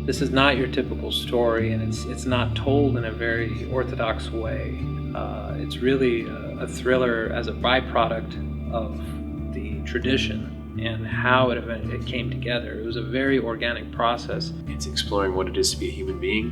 This is not your typical story, and it's not told in a very orthodox way. It's really a thriller as a byproduct of the tradition and how it came together. It was a very organic process. It's exploring what it is to be a human being,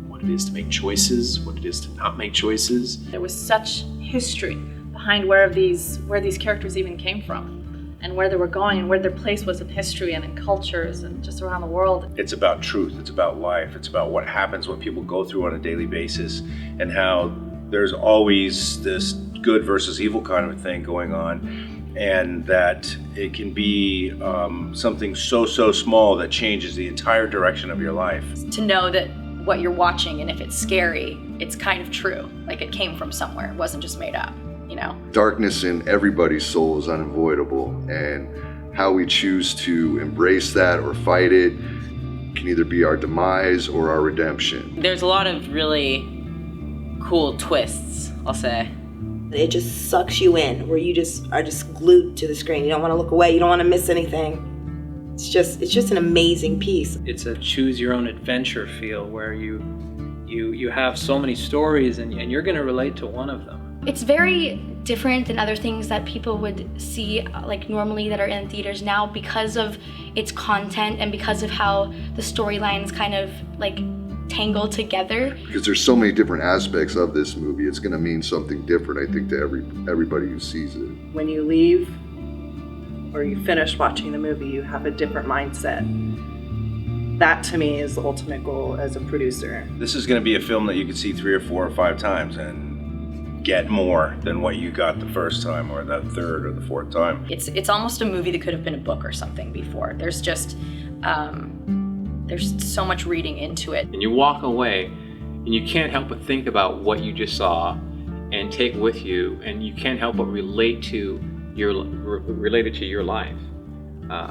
what it is to make choices, what it is to not make choices. There was such history behind where these characters even came from, and where they were going, and where their place was in history and in cultures and just around the world. It's about truth, it's about life, it's about what happens, what people go through on a daily basis, and how there's always this good versus evil kind of a thing going on, and that it can be something so small that changes the entire direction of your life. To know that what you're watching, and if it's scary, it's kind of true. Like it came from somewhere, it wasn't just made up, you know? Darkness in everybody's soul is unavoidable, and how we choose to embrace that or fight it can either be our demise or our redemption. There's a lot of really cool twists, I'll say. It just sucks you in, where you just are just glued to the screen. You don't want to look away, you don't want to miss anything. It's just an amazing piece. It's a choose your own adventure feel where you have so many stories and you're going to relate to one of them. It's very different than other things that people would see like normally that are in theaters now, because of its content and because of how the storylines kind of like tangle together. Because there's so many different aspects of this movie, it's going to mean something different, I think, to everybody who sees it. When you leave or you finish watching the movie, you have a different mindset. That to me is the ultimate goal as a producer. This is going to be a film that you can see 3 or 4 or 5 times and get more than what you got the first time or the third or the fourth time. It's almost a movie that could have been a book or something before. There's just there's so much reading into it. And you walk away and you can't help but think about what you just saw and take with you, and you can't help but relate to your life.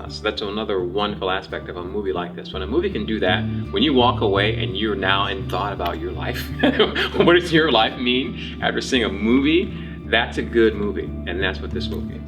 So that's another wonderful aspect of a movie like this. When a movie can do that, when you walk away and you're now in thought about your life, what does your life mean after seeing a movie? That's a good movie, and that's what this movie is.